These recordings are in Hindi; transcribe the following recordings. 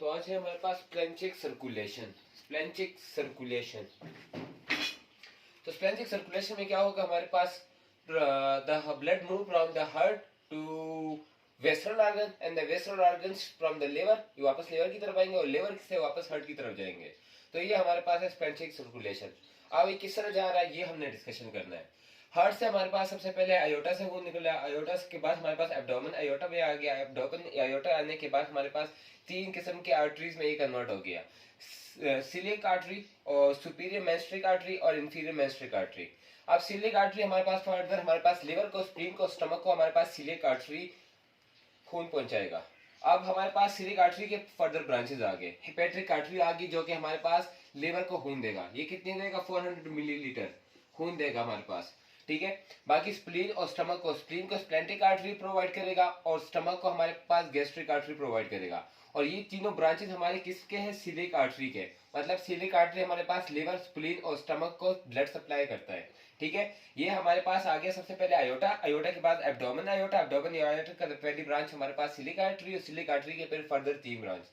तो आज है हमारे पास स्प्लेंचिक सर्कुलेशन। स्प्लेंचिक सर्कुलेशन तो स्प्लेंचिक सर्कुलेशन में क्या होगा, हमारे पास the blood move from the heart to western organ and the western organs from the liver, ये वापस लिवर की तरफ आएंगे और लिवर से वापस हार्ट की तरफ जाएंगे। तो ये हमारे पास है स्प्लेंचिक सर्कुलेशन। अब ये किस तरह जा रहा है ये हमने डिस्कशन करना है। हार्ट से हमारे पास सबसे पहले आयोटा से खून निकला, आयोटा के बाद हमारे पास एब्डोमेन आयोटा में आ गया, एब्डोमेन आयोटा आने के बाद हमारे पास तीन किस्म के आर्टरीज में ये कन्वर्ट हो गया, सिलिक आर्टरी और सुपीरियर मेंस्ट्रिक आर्टरी और इंफीरियर मेंस्ट्रिक आर्टरी। अब सिलिक आर्टरी हमारे पास फर्दर हमारे पास लिवर को, स्प्लीन को, स्टमक को हमारे पास सिलिक आर्टरी खून पहुंचाएगा। अब हमारे पास सिलिक आर्टरी के फर्दर ब्रांचेस आ गए, हेपेट्रिक आर्टरी आ गई जो कि हमारे पास लिवर को खून देगा, ये कितनी देगा 400 मिलीलीटर खून देगा हमारे पास, ठीक है। बाकी स्प्लीन और स्टमक को, स्प्लीन को स्प्लेंटिक आर्टरी प्रोवाइड करेगा और स्टमक को हमारे पास गैस्ट्रिक आर्टरी प्रोवाइड करेगा। और ये तीनों ब्रांचेस हमारे किसके हैं, सिलिक आर्टरी के। मतलब सिलिक आर्टरी हमारे पास लिवर, स्प्लीन और स्टमक को ब्लड सप्लाई करता है, ठीक है। ये हमारे पास आ गया सबसे पहले आयोटा, आयोटा के बाद एब्डोमेन आयोटा, एब्डोमेन आयोटा का पहली ब्रांच हमारे पास सिलिक आर्टरी और सिलिक आर्टरी के फिर फर्दर तीन ब्रांच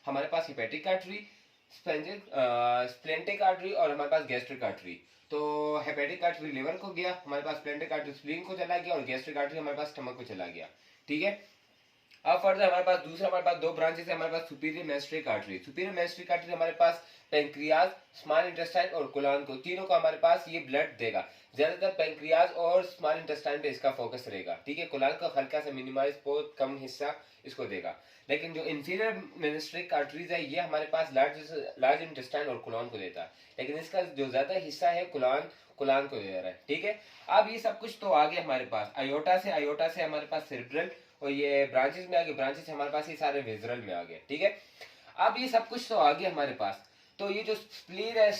हमारे पास हेपेटिक आर्टरी, स्प्लेंटिक आर्टरी और हमारे पास गैस्ट्रिक आर्टरी। तो हेपेटिक आर्टरी लिवर को गया हमारे पास, स्प्लेंटिक आर्टरी स्प्लीन को चला गया और गैस्ट्रिक आर्टरी हमारे पास स्टमक को चला गया, ठीक है। अब फर्दर हमारे पास दूसरा हमारे पास दो ब्रांचेस है हमारे पास, सुपीरियर मेंस्ट्रिक आर्टरी, सुपीरियर मेंस्ट्रिक आर्टरी हमारे पास पेंक्रियाज, स्मॉल इंटेस्टाइन और कोलन को, तीनों को हमारे पास ये ब्लड देगा। ज्यादातर पेंक्रियाज और स्मॉल इंटेस्टाइन पे इसका फोकस रहेगा, ठीक है। कोलन का हल्का सा मिनिमाइज, बहुत कम हिस्सा इसको देगा। लेकिन जो इंफीरियर मेंस्ट्रिक आर्टरीज है ये हमारे पास लार्ज इंटेस्टाइन और कोलन को देता है, लेकिन इसका जो ज्यादा हिस्सा है कोलन को दे रहा है, ठीक है। अब ये सब कुछ तो आ गया हमारे पास, आयोटा से हमारे पास सेरेब्रल और ये ब्रांचेस में आ गए, ब्रांचेस हमारे पास ये सारे विजरल में आ गए, ठीक है। अब ये सब कुछ तो आ गया हमारे पास। तो ये जो स्प्लीन है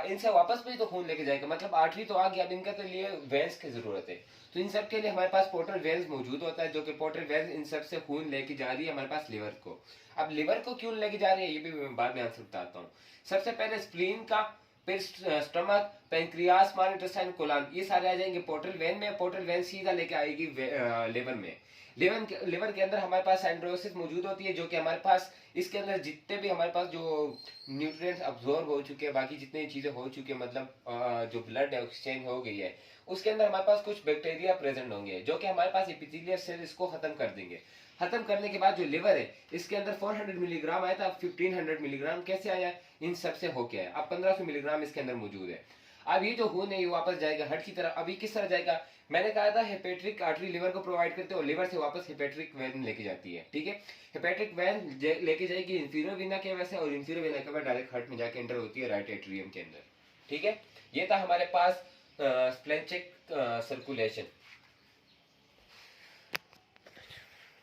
इनसे वापस भी तो खून लेके जाएगा, मतलब आर्टरी तो आ गया, अब इनका तो लिए वेंस की जरूरत है। तो इन सब के लिए हमारे पास पोर्टल वेंस मौजूद होता है, जो कि पोर्टल वेंस इन सब से खून लेके जा रही है हमारे पास लिवर को। अब लिवर को क्यों लेके जा रही है ये भी मैं बाद में आंसर बताता हूँ। सबसे पहले स्प्लीन का, फिर stomach, pancreas, small intestine, colon, ये सारे आ जाएंगे पोर्टल वेन में। पोर्टल वेन सीधा लेके आएगी लिवर में। लिवर के अंदर हमारे पास एंड्रोसिस मौजूद होती है, जो कि हमारे पास इसके अंदर जितने भी हमारे पास जो न्यूट्रिएंट्स अब्सॉर्ब हो चुके हैं, बाकी जितनी चीजें हो चुकी है, मतलब जो ब्लड एक्सचेंज हो गई है, उसके अंदर हमारे पास कुछ बैक्टीरिया प्रेजेंट होंगे जो कि हमारे पास एपिथेलियल सेल इसको खत्म कर देंगे। खत्म करने के बाद जो लिवर है इसके अंदर 400 मिलीग्राम आया था, अब 1500 मिलीग्राम कैसे आया, इन सबसे होके आया। अब 1500 मिलीग्राम इसके अंदर मौजूद है। अब ये जो खून है ये वापस जाएगा हट की तरफ। अभी किस तरह जाएगा, मैंने कहा था हेपेट्रिक आर्टरी लिवर को प्रोवाइड करते हैं और लिवर से वापस हेपेट्रिक वेन लेके जाती है, ठीक है। हेपेट्रिक वेन लेके जाएगी इंफीरियर वेना के वजह से, और इंफीरियर वेना के बाद डायरेक्ट हार्ट में जाके एंटर होती है राइट एट्रियम के अंदर, ठीक है। ये था हमारे पास स्प्लेंचिक सर्कुलेशन।